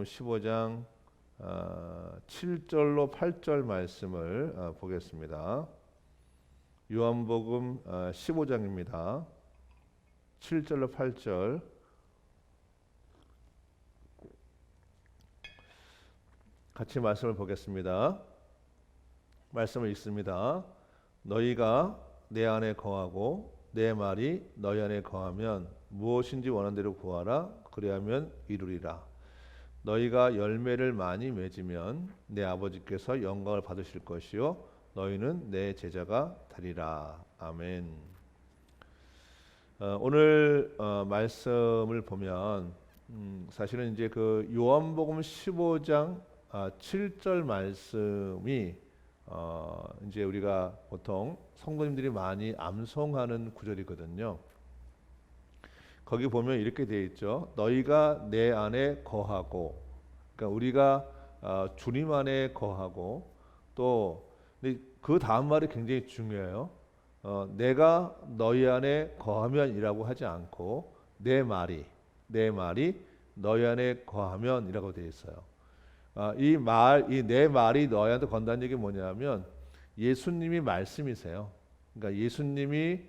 15장 7절로 8절 말씀을 보겠습니다. 요한복음 15장입니다. 7절로 8절 같이 말씀을 보겠습니다. 말씀을 읽습니다. 너희가 내 안에 거하고 내 말이 너희 안에 거하면 무엇인지 원하는 대로 구하라. 그리하면 이루리라. 너희가 열매를 많이 맺으면 내 아버지께서 영광을 받으실 것이요 너희는 내 제자가 되리라. 아멘. 오늘 말씀을 보면 사실은 이제 그 요한복음 15장 7절 말씀이 이제 우리가 보통 성도님들이 많이 암송하는 구절이거든요. 거기 보면 이렇게 되어 있죠. 너희가 내 안에 거하고, 그러니까 우리가 주님 안에 거하고, 또 그 다음 말이 굉장히 중요해요. 내가 너희 안에 거하면이라고 하지 않고 내 말이 너희 안에 거하면이라고 되어 있어요. 이 내 말이 너희한테 건다는 얘기 뭐냐면 예수님이 말씀이세요. 그러니까 예수님이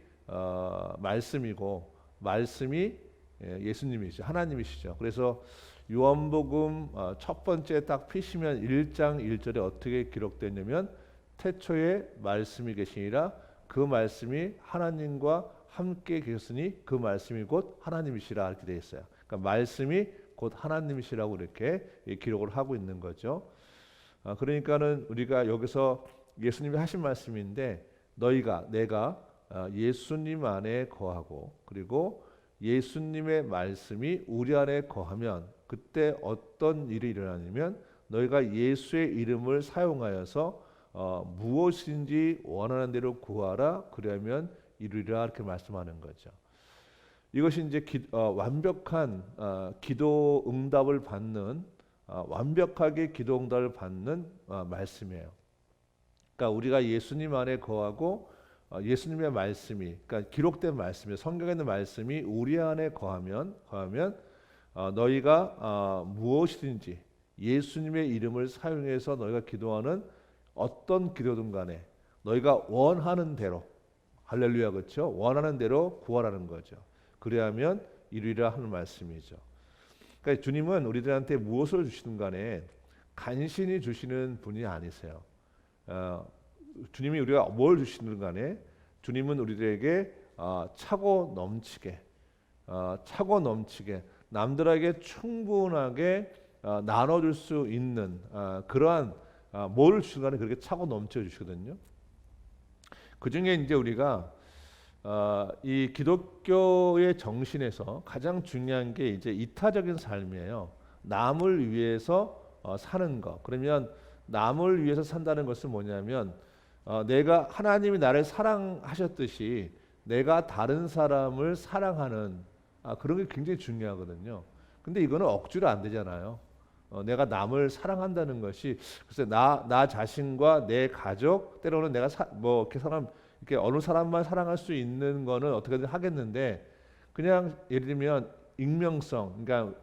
말씀이고 말씀이 예수님이시죠. 하나님이시죠. 그래서 요한복음 첫 번째 딱 피시면 1장 1절에 어떻게 기록되냐면 태초에 말씀이 계시니라 그 말씀이 하나님과 함께 계셨으니 그 말씀이 곧 하나님이시라 이렇게 되어 있어요. 그러니까 말씀이 곧 하나님이시라고 이렇게 기록을 하고 있는 거죠. 그러니까는 우리가 여기서 예수님이 하신 말씀인데 내가 예수님 안에 거하고 그리고 예수님의 말씀이 우리 안에 거하면 그때 어떤 일이 일어나냐면 너희가 예수의 이름을 사용하여서 무엇인지 원하는 대로 구하라. 그러면 이루리라 이렇게 말씀하는 거죠. 이것이 이제 완벽한 기도 응답을 받는 완벽하게 기도 응답을 받는 말씀이에요. 그러니까 우리가 예수님 안에 거하고 예수님의 말씀이 그러니까 기록된 말씀이 성경에 있는 말씀이 우리 안에 거하면 너희가 무엇이든지 예수님의 이름을 사용해서 너희가 기도하는 어떤 기도든 간에 너희가 원하는 대로 할렐루야 그렇죠? 원하는 대로 구하라는 거죠. 그래야면 이루리라 하는 말씀이죠. 그러니까 주님은 우리들한테 무엇을 주시든 간에 간신히 주시는 분이 아니세요. 주님이 우리가 뭘 주시든 간에 주님은 우리들에게 차고 넘치게 남들에게 충분하게 나눠줄 수 있는 그러한 뭘 주시든 간에 그렇게 차고 넘쳐 주시거든요. 그 중에 이제 우리가 이 기독교의 정신에서 가장 중요한 게 이제 이타적인 삶이에요. 남을 위해서 사는 것. 그러면 남을 위해서 산다는 것은 뭐냐면 내가 하나님이 나를 사랑하셨듯이 내가 다른 사람을 사랑하는 그런 게 굉장히 중요하거든요. 근데 이거는 억지로 안 되잖아요. 내가 남을 사랑한다는 것이 글쎄 나 자신과 내 가족 때로는 내가 이렇게 어느 사람만 사랑할 수 있는 거는 어떻게든 하겠는데 그냥 예를 들면 익명성 그러니까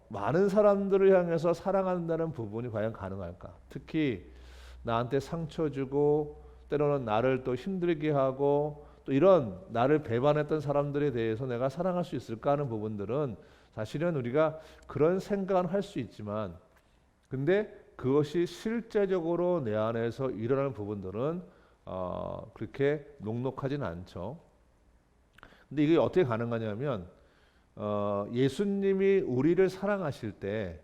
많은 사람들을 향해서 사랑한다는 부분이 과연 가능할까? 특히 나한테 상처 주고 때로는 나를 또 힘들게 하고 또 이런 나를 배반했던 사람들에 대해서 내가 사랑할 수 있을까 하는 부분들은 사실은 우리가 그런 생각은 할 수 있지만 근데 그것이 실제적으로 내 안에서 일어나는 부분들은 그렇게 녹록하지는 않죠. 근데 이게 어떻게 가능하냐면 예수님이 우리를 사랑하실 때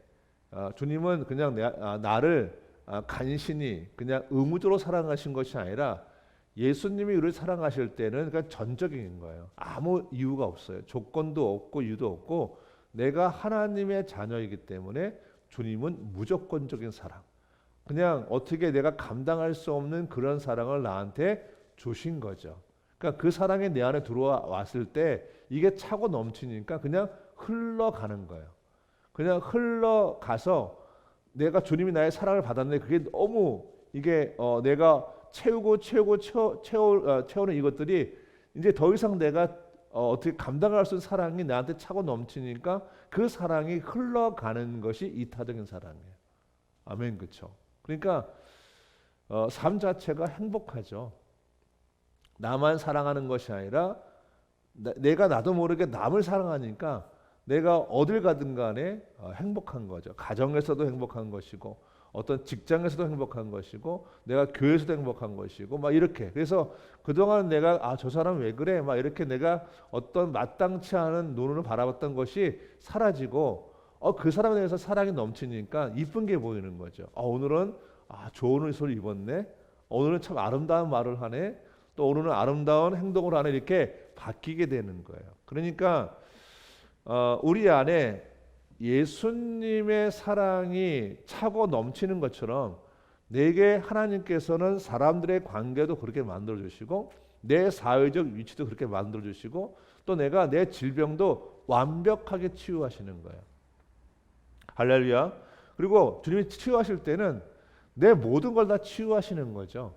주님은 그냥 나를 간신히 그냥 의무적으로 사랑하신 것이 아니라 예수님이 우리를 사랑하실 때는 그냥 전적인 거예요. 아무 이유가 없어요. 조건도 없고 이유도 없고 내가 하나님의 자녀이기 때문에 주님은 무조건적인 사랑. 그냥 어떻게 내가 감당할 수 없는 그런 사랑을 나한테 주신 거죠. 그러니까 그 사랑이 내 안에 들어왔을 때 이게 차고 넘치니까 그냥 흘러가는 거예요. 그냥 흘러가서 내가 주님이 나의 사랑을 받았는데 그게 너무 이게 내가 채우는 이것들이 이제 더 이상 내가 어떻게 감당할 수 있는 사랑이 나한테 차고 넘치니까 그 사랑이 흘러가는 것이 이타적인 사랑이에요. 아멘, 그렇죠? 그러니까 삶 자체가 행복하죠. 나만 사랑하는 것이 아니라 내가 나도 모르게 남을 사랑하니까 내가 어딜 가든 간에 행복한 거죠. 가정에서도 행복한 것이고 어떤 직장에서도 행복한 것이고 내가 교회에서도 행복한 것이고 막 이렇게. 그래서 그동안 내가 저 사람 왜 그래? 막 이렇게 내가 어떤 마땅치 않은 눈으로 바라봤던 것이 사라지고 그 사람에 대해서 사랑이 넘치니까 이쁜 게 보이는 거죠. 오늘은 좋은 옷을 입었네. 오늘은 참 아름다운 말을 하네. 또 오늘은 아름다운 행동을 하네. 이렇게 바뀌게 되는 거예요. 그러니까 우리 안에 예수님의 사랑이 차고 넘치는 것처럼 내게 하나님께서는 사람들의 관계도 그렇게 만들어 주시고 내 사회적 위치도 그렇게 만들어 주시고 또 내가 내 질병도 완벽하게 치유하시는 거예요. 할렐루야. 그리고 주님이 치유하실 때는 내 모든 걸 다 치유하시는 거죠.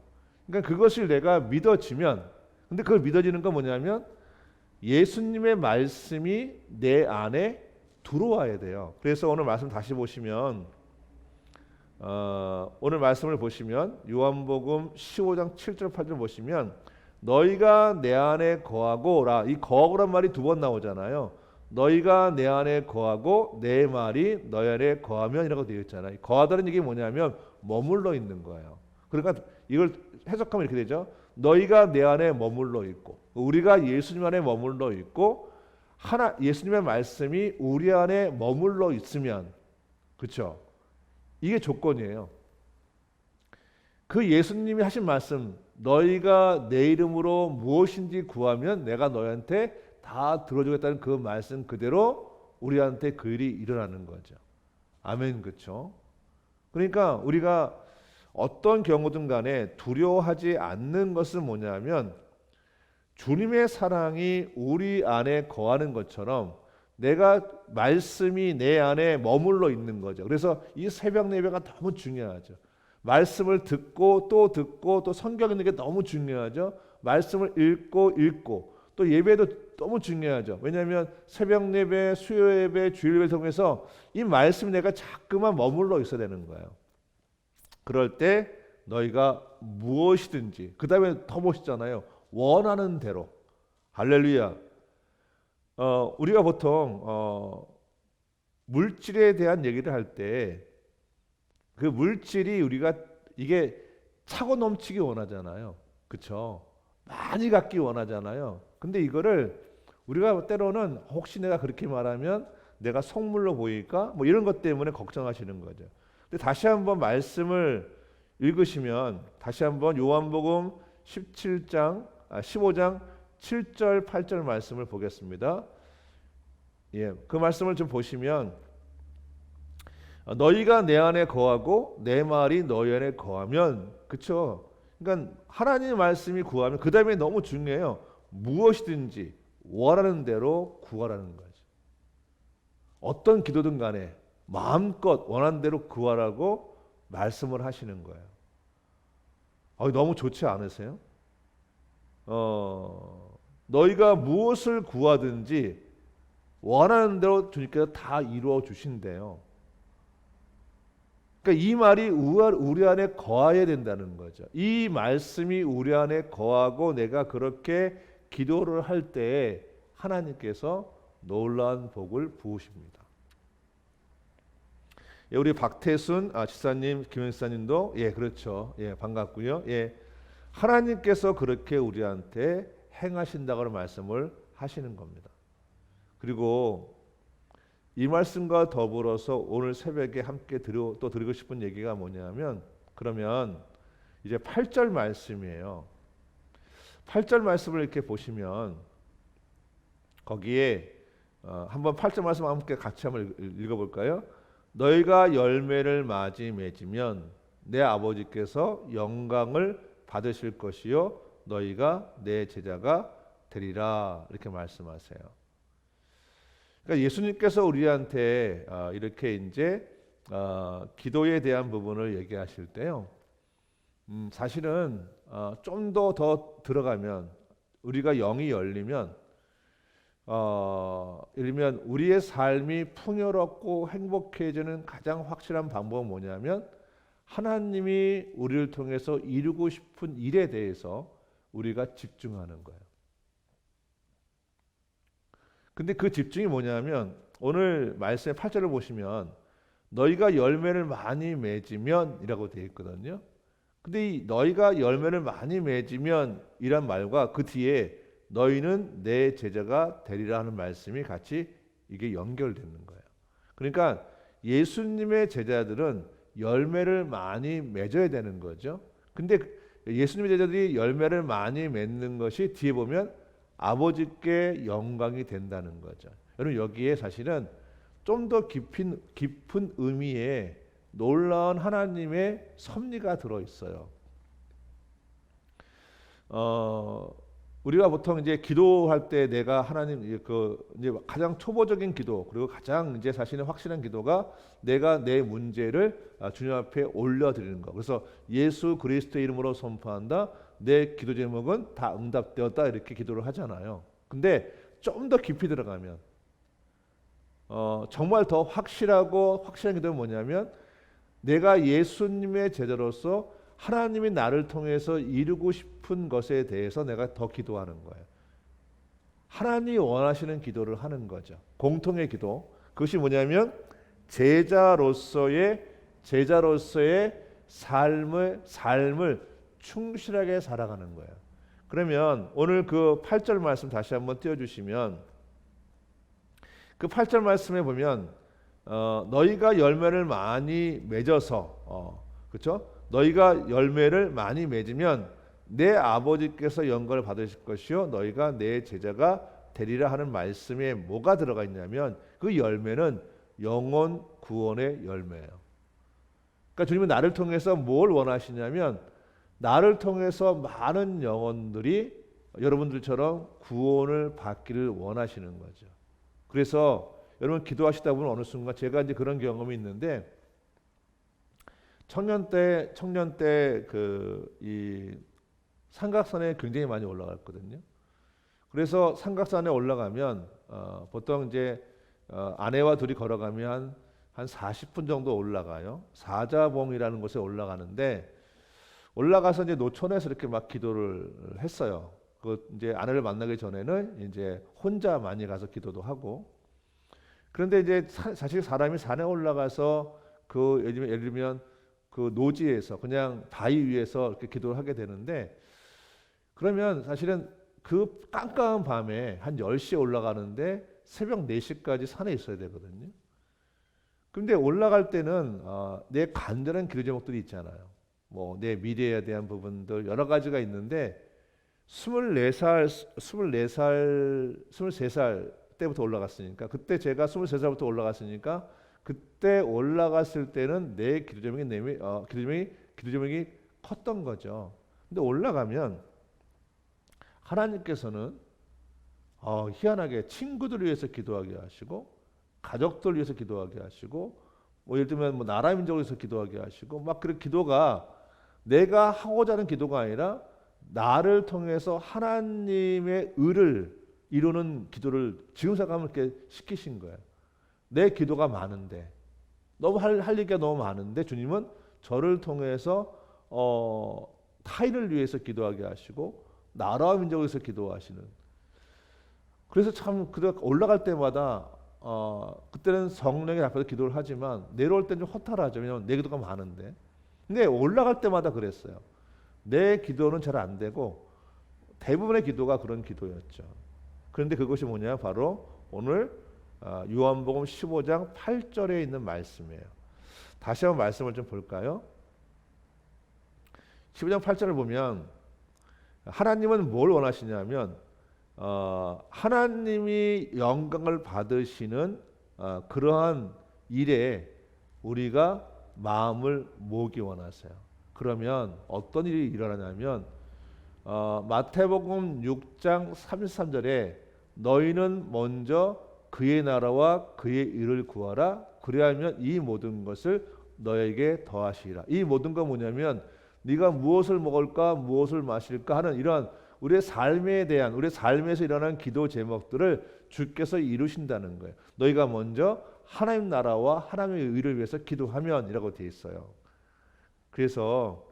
그러니까 그것을 내가 믿어지면, 근데 그걸 믿어지는 건 뭐냐면 예수님의 말씀이 내 안에 들어와야 돼요. 그래서 오늘 말씀 다시 보시면 오늘 말씀을 보시면 요한복음 15장 7절 8절 보시면 너희가 내 안에 거하고라, 이 거하고란 말이 두 번 나오잖아요. 너희가 내 안에 거하고 내 말이 너희 안에 거하면이라고 되어 있잖아요. 거하다는 얘기 뭐냐면 머물러 있는 거예요. 그러니까 이걸 해석하면 이렇게 되죠. 너희가 내 안에 머물러 있고 우리가 예수님 안에 머물러 있고 예수님의 말씀이 우리 안에 머물러 있으면, 그렇죠? 이게 조건이에요. 그 예수님이 하신 말씀, 너희가 내 이름으로 무엇인지 구하면 내가 너희한테 다 들어주겠다는 그 말씀 그대로 우리한테 그 일이 일어나는 거죠. 아멘, 그렇죠? 그러니까 우리가 어떤 경우든 간에 두려워하지 않는 것은 뭐냐면 주님의 사랑이 우리 안에 거하는 것처럼 내가 말씀이 내 안에 머물러 있는 거죠. 그래서 이 새벽 예배가 너무 중요하죠. 말씀을 듣고 또 성경 읽는 게 너무 중요하죠. 말씀을 읽고 또 예배도 너무 중요하죠. 왜냐하면 새벽 예배, 수요 예배, 주일 예배를 통해서 이 말씀이 내가 자꾸만 머물러 있어야 되는 거예요. 그럴 때 너희가 무엇이든지, 그 다음에 더 멋있잖아요. 원하는 대로. 할렐루야. 우리가 보통 물질에 대한 얘기를 할 때 그 물질이 우리가 이게 차고 넘치기 원하잖아요. 그렇죠? 많이 갖기 원하잖아요. 근데 이거를 우리가 때로는 혹시 내가 그렇게 말하면 내가 속물로 보일까? 뭐 이런 것 때문에 걱정하시는 거죠. 근데 다시 한번 말씀을 읽으시면 다시 한번 요한복음 15장 7절 8절 말씀을 보겠습니다. 그 말씀을 좀 보시면 너희가 내 안에 거하고 내 말이 너희 안에 거하면, 그렇죠? 그러니까 하나님의 말씀이 구하면, 그 다음에 너무 중요해요. 무엇이든지 원하는 대로 구하라는 거죠. 어떤 기도든 간에 마음껏 원하는 대로 구하라고 말씀을 하시는 거예요. 너무 좋지 않으세요? 너희가 무엇을 구하든지 원하는 대로 주님께서 다 이루어 주신대요. 그러니까 이 말이 우리 안에 거해야 된다는 거죠. 이 말씀이 우리 안에 거하고 내가 그렇게 기도를 할 때 하나님께서 놀라운 복을 부으십니다. 우리 박태순 지사님, 김현 지사님도 그렇죠. 반갑고요. 하나님께서 그렇게 우리한테 행하신다고 말씀을 하시는 겁니다. 그리고 이 말씀과 더불어서 오늘 새벽에 함께 드리고 싶은 얘기가 뭐냐면, 그러면 이제 8절 말씀이에요. 8절 말씀을 이렇게 보시면 거기에 한번 8절 말씀 함께 같이 한번 읽어볼까요? 너희가 열매를 많이 맺으면 내 아버지께서 영광을 받으실 것이요 너희가 내 제자가 되리라, 이렇게 말씀하세요. 그러니까 예수님께서 우리한테 이렇게 이제 기도에 대한 부분을 얘기하실 때요. 사실은 좀 더 들어가면 우리가 영이 열리면 예를 들면 우리의 삶이 풍요롭고 행복해지는 가장 확실한 방법은 뭐냐면 하나님이 우리를 통해서 이루고 싶은 일에 대해서 우리가 집중하는 거예요. 근데 그 집중이 뭐냐면 오늘 말씀의 8절을 보시면 너희가 열매를 많이 맺으면 이라고 되어 있거든요. 근데 이 너희가 열매를 많이 맺으면 이란 말과 그 뒤에 너희는 내 제자가 되리라 하는 말씀이 같이 이게 연결되는 거예요. 그러니까 예수님의 제자들은 열매를 많이 맺어야 되는 거죠. 근데 예수님의 제자들이 열매를 많이 맺는 것이 뒤에 보면 아버지께 영광이 된다는 거죠. 여러분 여기에 사실은 좀 더 깊은 의미의 놀라운 하나님의 섭리가 들어 있어요. 우리가 보통 이제 기도할 때 내가 하나님 그 이제 가장 초보적인 기도 그리고 가장 이제 자신의 확실한 기도가 내가 내 문제를 주님 앞에 올려드리는 거. 그래서 예수 그리스도의 이름으로 선포한다. 내 기도 제목은 다 응답되었다 이렇게 기도를 하잖아요. 근데 좀 더 깊이 들어가면 정말 더 확실한 기도는 뭐냐면 내가 예수님의 제자로서 하나님이 나를 통해서 이루고 싶은 것에 대해서 내가 더 기도하는 거예요. 하나님이 원하시는 기도를 하는 거죠. 공통의 기도. 그것이 뭐냐면 제자로서의 삶을 충실하게 살아가는 거예요. 그러면 오늘 그 8절 말씀 다시 한번 띄워주시면 그 8절 말씀에 보면 너희가 열매를 많이 맺어서 그렇죠? 너희가 열매를 많이 맺으면 내 아버지께서 영광을 받으실 것이요 너희가 내 제자가 되리라 하는 말씀에 뭐가 들어가 있냐면 그 열매는 영혼 구원의 열매예요. 그러니까 주님은 나를 통해서 뭘 원하시냐면 나를 통해서 많은 영혼들이 여러분들처럼 구원을 받기를 원하시는 거죠. 그래서 여러분 기도하시다 보면 어느 순간 제가 이제 그런 경험이 있는데 청년 때 그 이 삼각산에 굉장히 많이 올라갔거든요. 그래서 삼각산에 올라가면 보통 이제 아내와 둘이 걸어가면 한 40분 정도 올라가요. 사자봉이라는 곳에 올라가는데 올라가서 이제 노천에서 이렇게 막 기도를 했어요. 그 이제 아내를 만나기 전에는 이제 혼자 많이 가서 기도도 하고 그런데 이제 사실 사람이 산에 올라가서 그 예를 들면 그 노지에서 그냥 바위 위에서 이렇게 기도를 하게 되는데 그러면 사실은 그 깜깜한 밤에 한 10시에 올라가는데 새벽 4시까지 산에 있어야 되거든요. 근데 올라갈 때는 내 간절한 기도 제목들이 있잖아요. 뭐 내 미래에 대한 부분들 여러 가지가 있는데 23살 때부터 올라갔으니까 그때 제가 23살부터 올라갔으니까 그때 올라갔을 때는 내 기도 제목이 컸던 거죠. 근데 올라가면 하나님께서는 희한하게 친구들을 위해서 기도하게 하시고 가족들 위해서 기도하게 하시고 뭐 예를 들면 뭐 나라 민족을 위해서 기도하게 하시고 막 그런 기도가 내가 하고자 하는 기도가 아니라 나를 통해서 하나님의 의를 이루는 기도를 지금 생각하면 이렇게 시키신 거예요. 내 기도가 많은데 너무 할 얘기가 너무 많은데 주님은 저를 통해서 타인을 위해서 기도하게 하시고 나라와 민족을 위해서 기도하시는. 그래서 참 올라갈 때마다 그때는 성령의 앞에서 기도를 하지만 내려올 때는 좀 허탈하죠. 왜냐하면 내 기도가 많은데. 근데 올라갈 때마다 그랬어요. 내 기도는 잘 안 되고 대부분의 기도가 그런 기도였죠. 그런데 그것이 뭐냐? 바로 오늘 요한복음 15장 8절에 있는 말씀이에요. 다시 한번 말씀을 좀 볼까요? 15장 8절을 보면 하나님은 뭘 원하시냐면 하나님이 영광을 받으시는 그러한 일에 우리가 마음을 모으기 원하세요. 그러면 어떤 일이 일어나냐면 마태복음 6장 33절에 너희는 먼저 그의 나라와 그의 일을 구하라. 그리하면 이 모든 것을 너에게 더하시리라. 이 모든 건 뭐냐면 네가 무엇을 먹을까 무엇을 마실까 하는 이런 우리의 삶에 대한 우리의 삶에서 일어나는 기도 제목들을 주께서 이루신다는 거예요. 너희가 먼저 하나님 나라와 하나님의 의를 위해서 기도하면이라고 되어 있어요. 그래서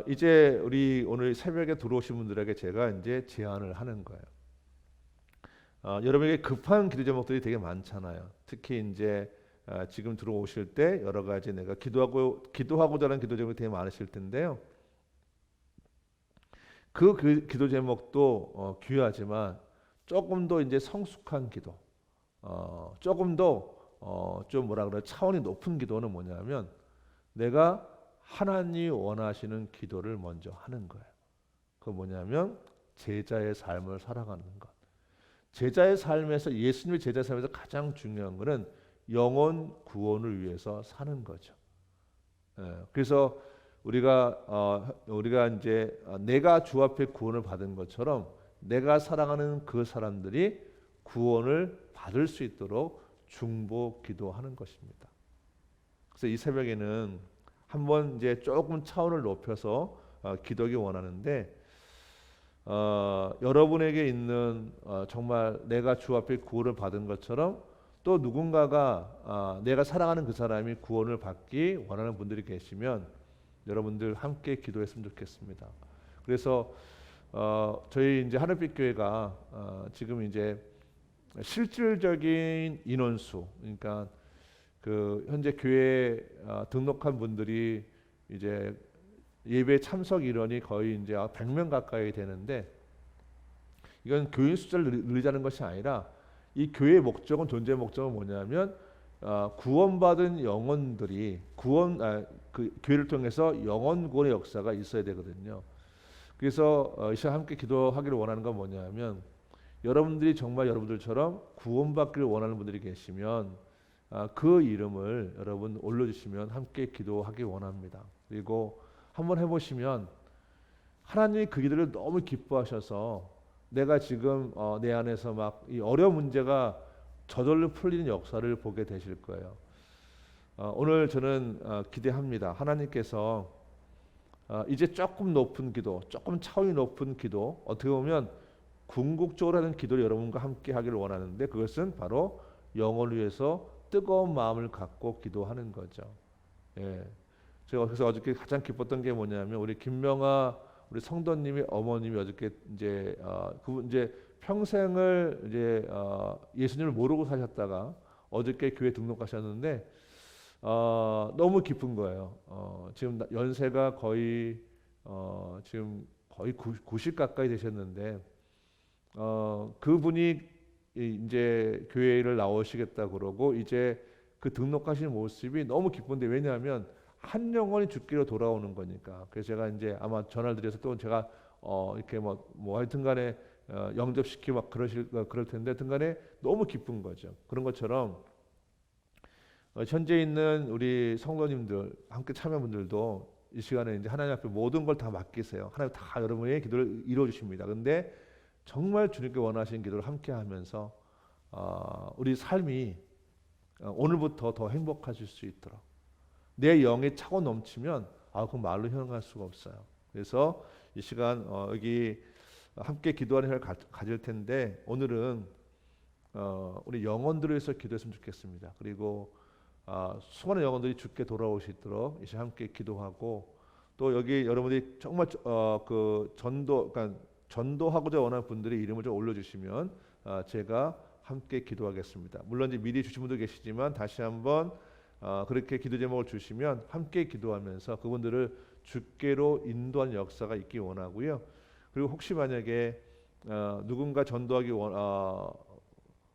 이제 우리 오늘 새벽에 들어오신 분들에게 제가 이제 제안을 하는 거예요. 여러분에게 급한 기도 제목들이 되게 많잖아요. 특히 이제 지금 들어오실 때 여러 가지 내가 기도하고자 하는 기도 제목이 되게 많으실 텐데요. 그 기도 제목도 귀하지만 조금 더 이제 성숙한 기도, 조금 더 좀 뭐라 그래 차원이 높은 기도는 뭐냐면 내가 하나님이 원하시는 기도를 먼저 하는 거예요. 그 뭐냐면 제자의 삶을 살아가는 것. 제자의 삶에서 예수님의 제자의 삶에서 가장 중요한 것은 영혼 구원을 위해서 사는 거죠. 그래서 우리가 이제 내가 주 앞에 구원을 받은 것처럼 내가 사랑하는 그 사람들이 구원을 받을 수 있도록 중보 기도하는 것입니다. 그래서 이 새벽에는 한번 이제 조금 차원을 높여서 기도하기 원하는데 여러분에게 있는 정말 내가 주 앞에 구원을 받은 것처럼 또 누군가가 내가 사랑하는 그 사람이 구원을 받기 원하는 분들이 계시면 여러분들 함께 기도했으면 좋겠습니다. 그래서 저희 이제 하늘빛 교회가 지금 이제 실질적인 인원수, 그러니까 그 현재 교회에 등록한 분들이 이제 예배 참석 인원이 거의 이제 100명 가까이 되는데 이건 교인 숫자를 늘리자는 것이 아니라 이 교회의 목적은 존재의 목적은 뭐냐면 구원받은 영혼들이 그 교회를 통해서 영혼 구원의 역사가 있어야 되거든요. 그래서 이 시간 함께 기도하기를 원하는 건 뭐냐면 여러분들이 정말 여러분들처럼 구원받기를 원하는 분들이 계시면 그 이름을 여러분 올려주시면 함께 기도하기 원합니다. 그리고 한번 해보시면 하나님이 그 기도를 너무 기뻐하셔서 내가 지금 내 안에서 막 이 어려운 문제가 저절로 풀리는 역사를 보게 되실 거예요. 오늘 저는 기대합니다. 하나님께서 이제 조금 높은 기도, 조금 차원이 높은 기도, 어떻게 보면 궁극적으로 하는 기도를 여러분과 함께 하기를 원하는데 그것은 바로 영혼을 위해서 뜨거운 마음을 갖고 기도하는 거죠. 예. 제가 그래서 어저께 가장 기뻤던 게 뭐냐면 우리 김명아 우리 성도님의 어머님이 어저께 이제 그분 이제 평생을 이제 예수님을 모르고 사셨다가 어저께 교회 등록하셨는데 너무 기쁜 거예요. 지금 연세가 거의 지금 거의 90 가까이 되셨는데 그분이 이제 교회를 나오시겠다 그러고 이제 그 등록하신 모습이 너무 기쁜데 왜냐하면 한 영혼이 죽기로 돌아오는 거니까. 그래서 제가 이제 아마 전화를 드려서 또 제가 이렇게 뭐 하여튼간에 영접시키고 막 그럴 텐데 하여튼간에 너무 기쁜 거죠. 그런 것처럼 현재 있는 우리 성도님들 함께 참여분들도 이 시간에 이제 하나님 앞에 모든 걸 다 맡기세요. 하나님 다 여러분의 기도를 이루어 주십니다. 근데 정말 주님께 원하시는 기도를 함께 하면서 우리 삶이 오늘부터 더 행복하실 수 있도록 내 영이 차고 넘치면 그건 말로 형용할 수가 없어요. 그래서 이 시간 여기 함께 기도하는 시간을 가질 텐데 오늘은 우리 영혼들을 위해서 기도했으면 좋겠습니다. 그리고 수많은 영혼들이 주께 돌아올 수 있도록 이 시간 함께 기도하고 또 여기 여러분들이 정말 그 그러니까 전도하고자 원하는 분들의 이름을 좀 올려주시면 제가 함께 기도하겠습니다. 물론 이제 미리 주신 분도 계시지만 다시 한번 그렇게 기도 제목을 주시면 함께 기도하면서 그분들을 주께로 인도하는 역사가 있기 원하고요. 그리고 혹시 만약에 누군가 전도하기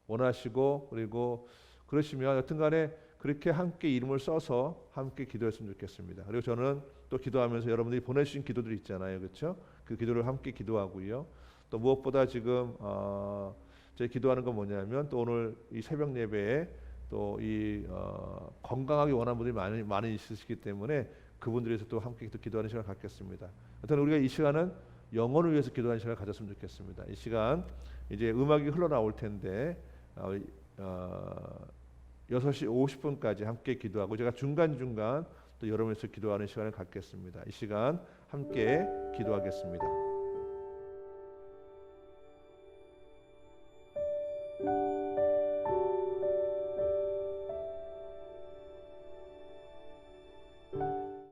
원하시고 그리고 그러시면 여튼간에 그렇게 함께 이름을 써서 함께 기도했으면 좋겠습니다. 그리고 저는 또 기도하면서 여러분들이 보내주신 기도들 있잖아요, 그렇죠? 그 기도를 함께 기도하고요. 또 무엇보다 지금 저희 기도하는 건 뭐냐면 또 오늘 이 새벽 예배에 또 이 건강하게 원하는 분들이 많이 있으시기 때문에 그분들에서 또 함께 기도하는 시간을 갖겠습니다. 하여튼 우리가 이 시간은 영혼을 위해서 기도하는 시간을 가졌으면 좋겠습니다. 이 시간 이제 음악이 흘러나올 텐데 6시 50분까지 함께 기도하고 제가 중간중간 또 여러분에서 기도하는 시간을 갖겠습니다. 이 시간 함께 기도하겠습니다.